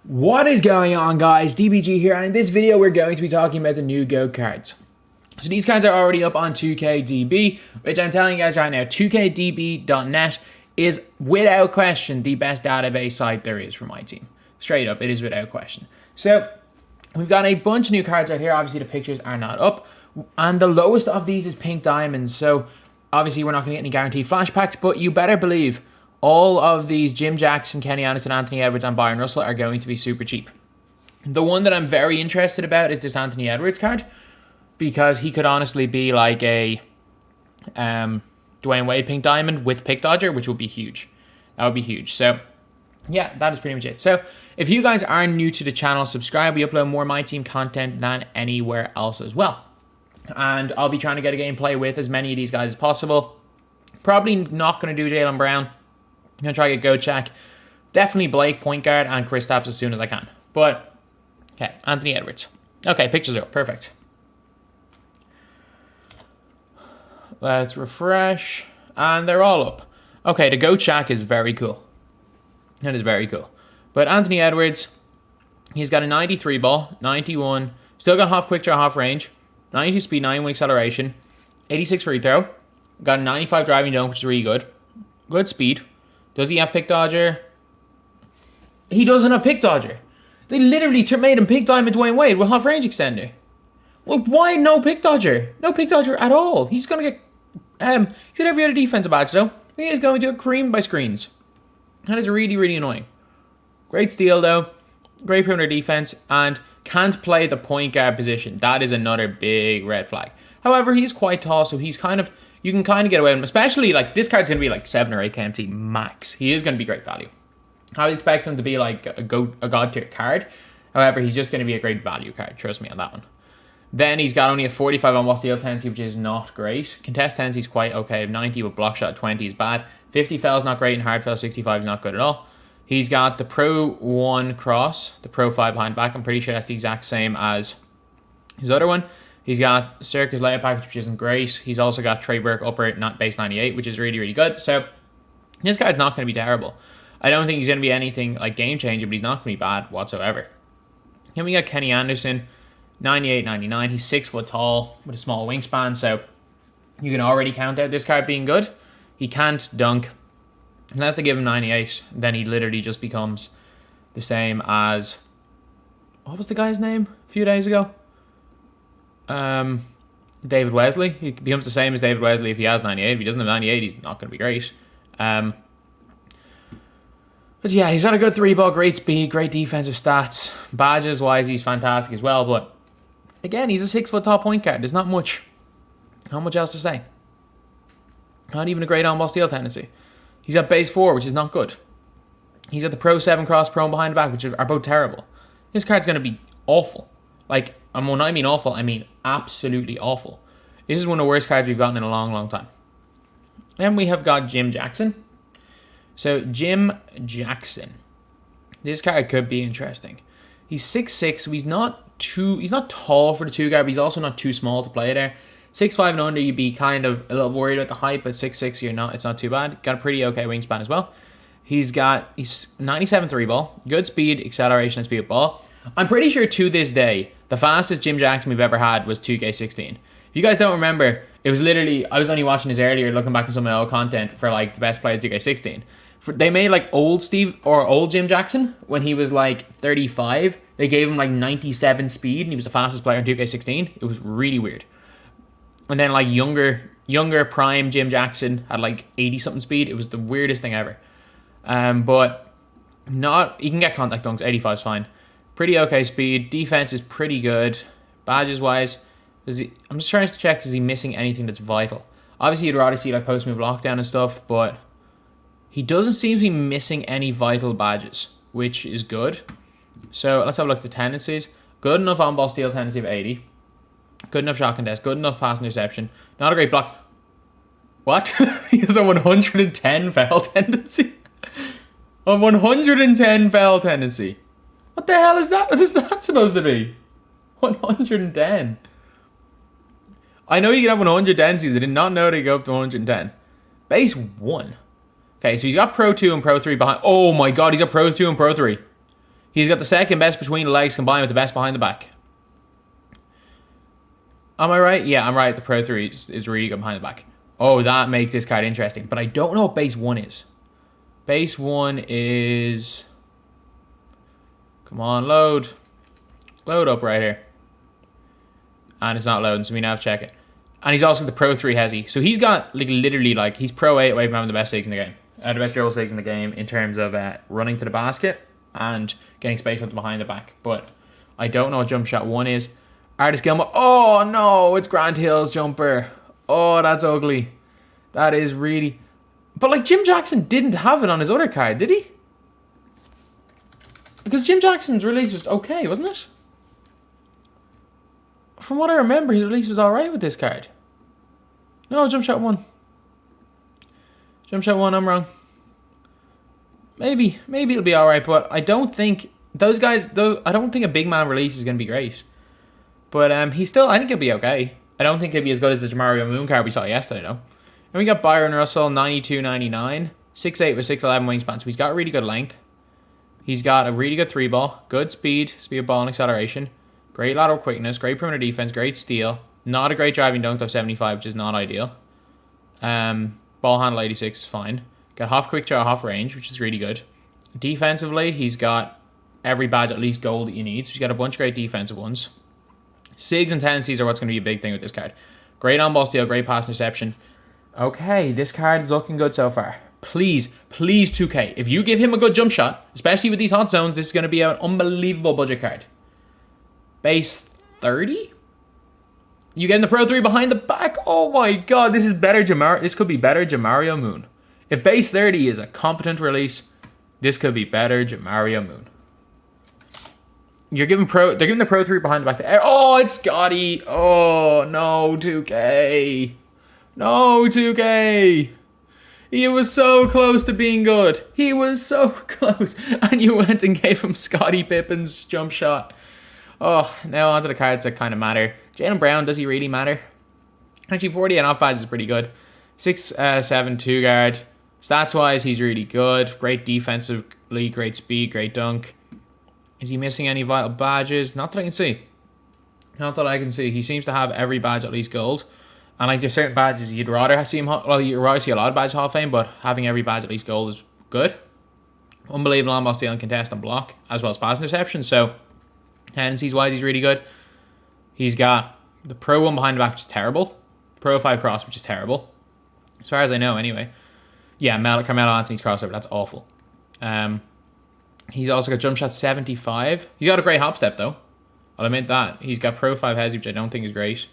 What is going on, guys? DBG here, and in this video we're going to be talking about the new GOAT cards. So these cards are already up on 2KDB, which I'm telling you guys right now, 2KDB.net is without question the best database site there is for my team. Straight up, it is without question. So we've got a bunch of new cards right here. Obviously the pictures are not up, and the lowest of these is pink diamonds. So obviously we're not going to get any guaranteed flashbacks, but you better believe all of these Jim Jackson, Kenny Anderson, Anthony Edwards, and Bryon Russell are going to be super cheap. The one that I'm very interested about is this Anthony Edwards card, because he could honestly be like a Dwayne Wade pink diamond with pick dodger, which would be huge. That would be huge. So yeah, that is pretty much it. So if you guys are new to the channel, subscribe. We upload more My Team content than anywhere else as well. And I'll be trying to get a gameplay with as many of these guys as possible. Probably not going to do Jaylen Brown. I'm going to try to get GOAT SHAQ. Definitely Blake, point guard, and Kristaps as soon as I can. But, okay, Anthony Edwards. Okay, pictures are up. Perfect. Let's refresh. And they're all up. Okay, the GOAT SHAQ is very cool. That is very cool. But Anthony Edwards, he's got a 93 ball, 91. Still got half quick draw, half range. 92 speed, 91 acceleration. 86 free throw. Got a 95 driving dunk, which is really good. Good speed. Does he have pick dodger? He doesn't have pick dodger. They literally made him pick diamond Dwayne Wade with half range extender. Well, why no pick dodger? No pick dodger at all. He's going to get... he's got every other defensive badge, though. He is going to get creamed by screens. That is really, really annoying. Great steal, though. Great perimeter defense. And can't play the point guard position. That is another big red flag. However, he's quite tall, so he's kind of... You can kind of get away with him, especially like this card's going to be like 7 or 8 KMT max. He is going to be great value. I would expect him to be like a god tier card. However, he's just going to be a great value card. Trust me on that one. Then he's got only a 45 on steal tendency, which is not great. Contest tendency is quite okay. 90 with block shot, 20 is bad. 50 foul is not great, and hard foul 65 is not good at all. He's got the Pro 1 cross, the Pro 5 behind back. I'm pretty sure that's the exact same as his other one. He's got Circus layout package, which isn't great. He's also got Trey Burke upper not base 98, which is really, really good. So this guy's not going to be terrible. I don't think he's going to be anything like game changer, but he's not going to be bad whatsoever. Then we got Kenny Anderson, 98, 99. He's 6 foot tall with a small wingspan, so you can already count out this card being good. He can't dunk. Unless they give him 98, then he literally just becomes the same as... What was the guy's name a few days ago? David Wesley. He becomes the same as David Wesley if he has 98. If he doesn't have 98, he's not going to be great. But yeah, he's got a good 3-ball, great speed, great defensive stats. Badges wise, he's fantastic as well. But again, he's a 6 foot tall point guard. There's not much else to say. Not even a great on-ball steal tendency. He's at base 4, which is not good. He's at the Pro 7 cross, Pro behind the back, which are both terrible. This card's going to be awful. Like, when I mean awful, I mean absolutely awful. This is one of the worst cards we've gotten in a long, long time. Then we have got Jim Jackson. So, Jim Jackson. This card could be interesting. He's 6'6", so he's not tall for the 2 guard, but he's also not too small to play there. 6'5" and under, you'd be kind of a little worried about the height, but 6'6", you're not. It's not too bad. Got a pretty okay wingspan as well. He's 97 3-ball, good speed, acceleration, and speed of ball. I'm pretty sure to this day, the fastest Jim Jackson we've ever had was 2K16. If you guys don't remember, it was literally, I was only watching this earlier, looking back at some of my old content for like the best players 2K16. They made like old Jim Jackson when he was like 35. They gave him like 97 speed and he was the fastest player in 2K16. It was really weird. And then like younger prime Jim Jackson had like 80 something speed. It was the weirdest thing ever. But he can get contact dunks. 85 is fine. Pretty okay speed. Defense is pretty good. Badges wise, I'm just trying to check, is he missing anything that's vital? Obviously, you'd rather see like post move lockdown and stuff, but he doesn't seem to be missing any vital badges, which is good. So let's have a look at the tendencies. Good enough on ball steal tendency of 80. Good enough shot contest. Good enough pass interception. Not a great block. What? He has a 110 foul tendency. A 110 foul tendency. What the hell is that? What is that supposed to be? 110. I know you can have 100 tendencies. I did not know they go up to 110. Base 1. Okay, so he's got Pro 2 and Pro 3 behind. Oh my god, he's got Pro 2 and Pro 3. He's got the second best between the legs combined with the best behind the back. Am I right? Yeah, I'm right. The Pro 3 is really good behind the back. Oh, that makes this card interesting. But I don't know what base 1 is. Base 1 is... Come on, load. Load up right here. And it's not loading, so we now have to check it. And he's also the Pro 3 Hezzy. So he's got like literally like he's Pro 8 away from having the best SIGs in the game. The best dribble SIGs in the game in terms of running to the basket and getting space up to behind the back. But I don't know what jump shot 1 is. Artist Gilmore. Oh no, it's Grant Hill's jumper. Oh, that's ugly. That is really... But like Jim Jackson didn't have it on his other card, did he? Because Jim Jackson's release was okay, wasn't it? From what I remember, his release was alright with this card. No, jump shot 1. Jump shot 1, I'm wrong. Maybe it'll be alright, but I don't think those guys, I don't think a big man release is going to be great. But he's still, I think he'll be okay. I don't think he'll be as good as the Jamario Moon card we saw yesterday, though. And we got Bryon Russell, 92-99. 6'8 with 6'11 wingspan, so he's got really good length. He's got a really good 3-ball, good speed of ball and acceleration, great lateral quickness, great perimeter defense, great steal. Not a great driving dunk of 75, which is not ideal. Ball handle 86 is fine. Got half quick draw, half range, which is really good. Defensively, he's got every badge at least gold that you need, so he's got a bunch of great defensive ones. SIGs and tendencies are what's going to be a big thing with this card. Great on-ball steal, great pass interception. Okay, this card is looking good so far. Please, 2K. If you give him a good jump shot, especially with these hot zones, this is going to be an unbelievable budget card. Base 30? You getting the Pro 3 behind the back? Oh my god, this is better this could be better Jamario Moon. If base 30 is a competent release, this could be better Jamario Moon. They're giving the Pro 3 behind the back there. Oh, it's Scotty. Oh, no, 2K. No, 2K. He was so close to being good. He was so close. And you went and gave him Scottie Pippen's jump shot. Oh, now onto the cards that kind of matter. Jaylen Brown, does he really matter? Actually, 40 and off badge is pretty good. 6'7", 2 guard. Stats-wise, he's really good. Great defensively, great speed, great dunk. Is he missing any vital badges? Not that I can see. Not that I can see. He seems to have every badge at least gold. And like there's certain badges you'd rather see him, well, you'd rather see a lot of badges Hall of Fame, but having every badge at least gold is good. Unbelievable on-ball steal and contest and block, as well as pass interception. So tendencies-wise, he's really good. He's got the Pro 1 behind the back, which is terrible. Pro 5 cross, which is terrible. As far as I know, anyway. Yeah, Carmelo Anthony's crossover, that's awful. He's also got jump shot 75. He got a great hop step, though. I'll admit that. He's got Pro 5 Hezzy, which I don't think is great.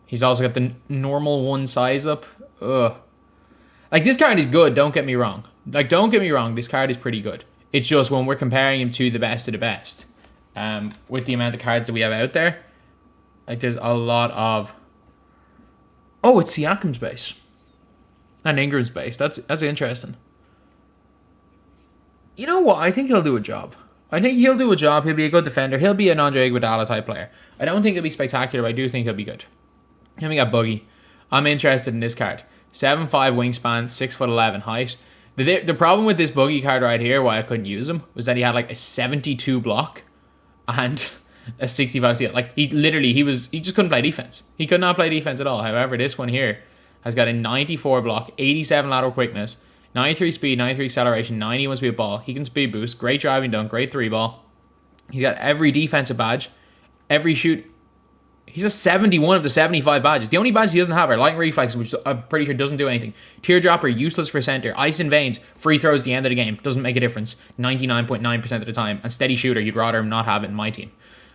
He's also got the normal 1 size up. Ugh. Like, this card is good, don't get me wrong. Like, don't get me wrong, this card is pretty good. It's just when we're comparing him to the best of the best, with the amount of cards that we have out there, like, there's a lot of... Oh, it's Siakam's base. And Ingram's base. That's interesting. You know what? I think he'll do a job. He'll be a good defender. He'll be an Andre Iguodala type player. I don't think he'll be spectacular, but I do think he'll be good. Then we got Boogie. I'm interested in this card. 7'5" wingspan, 6'11" height. The problem with this Boogie card right here, why I couldn't use him, was that he had like a 72 block and a 65 steal. Like, he just couldn't play defense. He could not play defense at all. However, this one here has got a 94 block, 87 lateral quickness, 93 speed, 93 acceleration, 91 speed ball. He can speed boost, great driving dunk, great 3-ball. He's got every defensive badge, every shoot. He's a 71 of the 75 badges. The only badges he doesn't have are lightning reflexes, which I'm pretty sure doesn't do anything. Teardropper, useless for center. Ice and veins, free throws at the end of the game. Doesn't make a difference 99.9% of the time. And steady shooter, you'd rather him not have it in my team.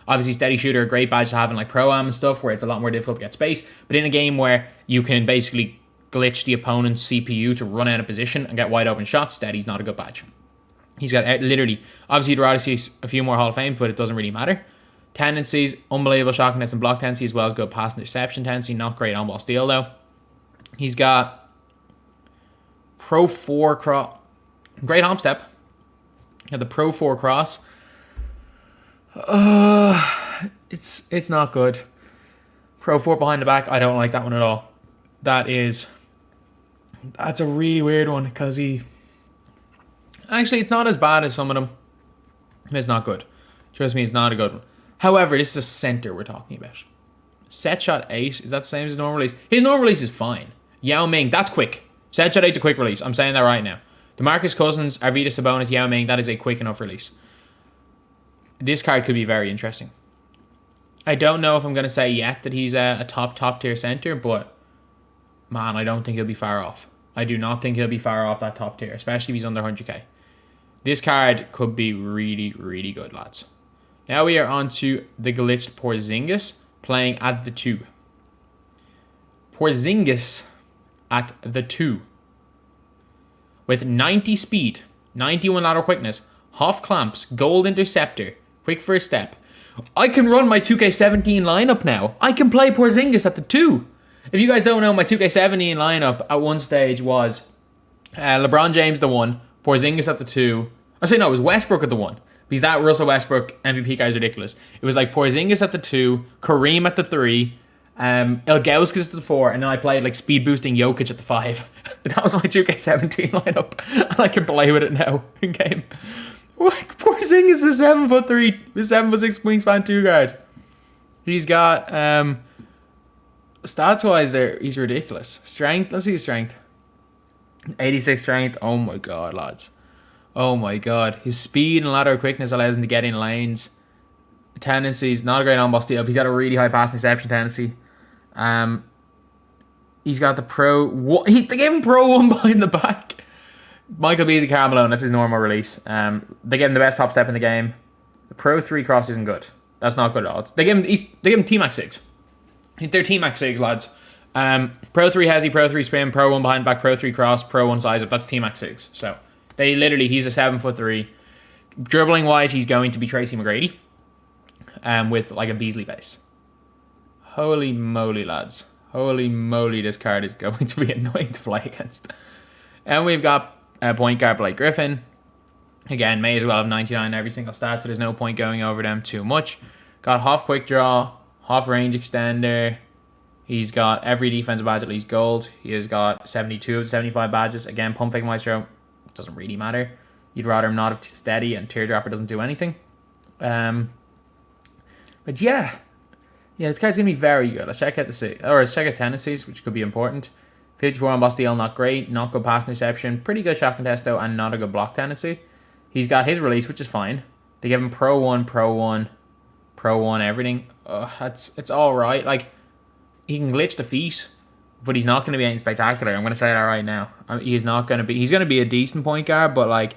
Obviously, steady shooter, a great badge to have in like Pro-Am and stuff, where it's a lot more difficult to get space. But in a game where you can basically glitch the opponent's CPU to run out of position and get wide open shots, steady's not a good badge. He's got literally, obviously you'd rather see a few more Hall of Fame, but it doesn't really matter. Tendencies, unbelievable shot contest and block tendency, as well as good pass interception tendency. Not great on-ball steal, though. He's got Pro 4 cross. Great hop step. Got the Pro 4 cross. It's not good. Pro 4 behind the back, I don't like that one at all. That's a really weird one, because actually, it's not as bad as some of them. It's not good. Trust me, it's not a good one. However, this is a center we're talking about. Set shot 8, is that the same as his normal release? His normal release is fine. Yao Ming, that's quick. Set shot 8's a quick release. I'm saying that right now. Demarcus Cousins, Arvydas Sabonis, Yao Ming, that is a quick enough release. This card could be very interesting. I don't know if I'm going to say yet that he's a top tier center, but man, I don't think he'll be far off. I do not think he'll be far off that top tier, especially if he's under 100k. This card could be really, really good, lads. Now we are on to the glitched Porzingis playing at the 2. Porzingis at the 2. With 90 speed, 91 lateral quickness, half clamps, gold interceptor, quick first step. I can run my 2K17 lineup now. I can play Porzingis at the 2. If you guys don't know, my 2K17 lineup at one stage was LeBron James the 1, Porzingis at the 2. I say no, it was Westbrook at the 1. Because that Russell Westbrook MVP guy is ridiculous. It was like Porzingis at the 2, Kareem at the 3, Ilgauskas at the 4, and then I played like speed boosting Jokic at the 5. That was my 2K17 lineup. And I can play with it now in game. Like, Porzingis is 7'3", 7'6" wingspan 2 guard. He's got stats wise there, he's ridiculous. Strength, let's see his strength. 86 strength. Oh my god, lads. Oh my god. His speed and lateral quickness allows him to get in lanes. Tendencies, not a great on-ball steal, but he's got a really high pass interception tendency. He's got the pro. They gave him pro 1 behind the back. Michael Beasley, Carmelo, that's his normal release. They gave him the best top step in the game. The pro 3 cross isn't good. That's not good at all. They give him T-Max 6. They're T-Max 6, lads. Pro 3 hezzy, pro 3 spin, pro 1 behind back, pro 3 cross, pro 1 size up. That's T-Max 6. So they literally, he's a 7'3". Dribbling wise, he's going to be Tracy McGrady. With like a Beasley base. Holy moly, lads. Holy moly, this card is going to be annoying to play against. And we've got point guard Blake Griffin. Again, may as well have 99 every single stat, so there's no point going over them too much. Got half quick draw, half range extender. He's got every defensive badge at least gold. He has got 72 of 75 badges. Again, pump fake maestro doesn't really matter. You'd rather him not have steady, and teardropper doesn't do anything. But yeah, this card's gonna be very good. Let's check out let's check out tendencies, which could be important. 54 on boss steal, not great. Not good pass interception. Pretty good shot contest though, and not a good block tendency. He's got his release, which is fine. They give him pro 1, pro 1, pro 1, everything. It's all right. Like, he can glitch the feet, but he's not going to be anything spectacular. I'm going to say that right now. He's going to be a decent point guard, but like,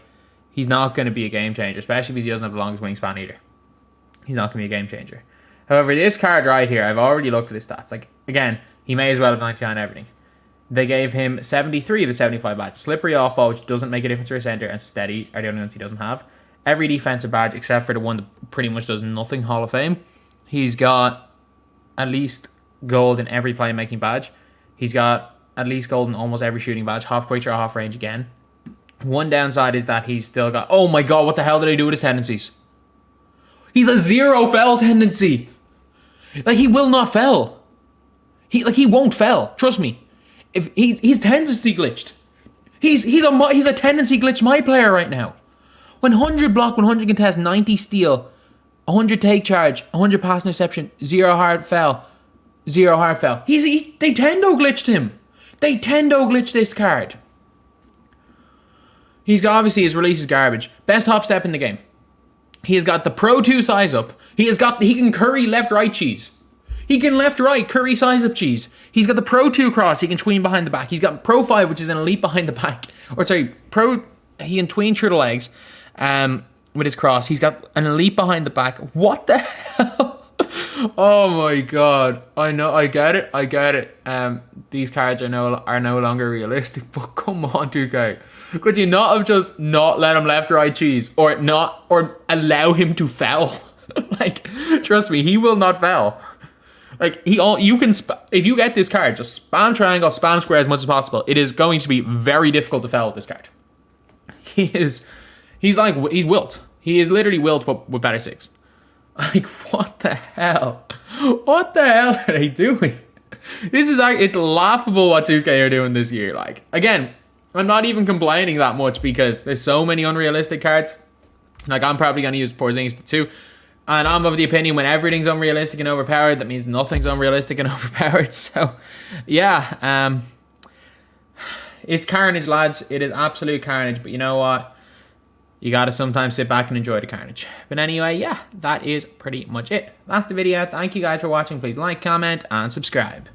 he's not going to be a game changer, especially if he doesn't have the longest wingspan either. He's not going to be a game changer. However, this card right here, I've already looked at his stats. Like, again, he may as well have 99 everything. They gave him 73 of the 75 badges. Slippery off ball, which doesn't make a difference for a center, and steady are the only ones he doesn't have. Every defensive badge, except for the one that pretty much does nothing, Hall of Fame. He's got at least gold in every playmaking badge. He's got at least gold in almost every shooting badge. Half quick draw, half range again. One downside is that he's still got... Oh my god, what the hell did I do with his tendencies? He's a 0 foul tendency. Like, he will not foul. He won't foul. Trust me. If he's tendency glitched. He's a tendency glitch my player right now. 100 block, 100 contest, 90 steal, 100 take charge, 100 pass interception, 0 hard foul, 0 hard foul. They Tendo glitched him. They Tendo glitched this card. He's got, obviously, his release is garbage. Best hop step in the game. He has got the Pro 2 size up. He can curry left-right cheese. He can left-right curry size up cheese. He's got the Pro 2 cross. He can tween behind the back. He's got Pro 5, which is an elite behind the back. He can tween through the legs with his cross. He's got an elite behind the back. What the hell? Oh my god. I know, I get it. These cards are no longer realistic, but come on, 2K. Could you not have just not let him left or right cheese, or allow him to foul? Like, trust me, he will not foul. Like, if you get this card, just spam triangle, spam square as much as possible. It is going to be very difficult to foul with this card. He's Wilt. He is literally Wilt, but with better 6. Like, what the hell? What the hell are they doing? It's laughable what 2K are doing this year. Like, again, I'm not even complaining that much because there's so many unrealistic cards. Like, I'm probably going to use Porzingis too. And I'm of the opinion when everything's unrealistic and overpowered, that means nothing's unrealistic and overpowered. So, yeah. It's carnage, lads. It is absolute carnage. But you know what? You got to sometimes sit back and enjoy the carnage. But anyway, yeah, that is pretty much it. That's the video. Thank you guys for watching. Please like, comment, and subscribe.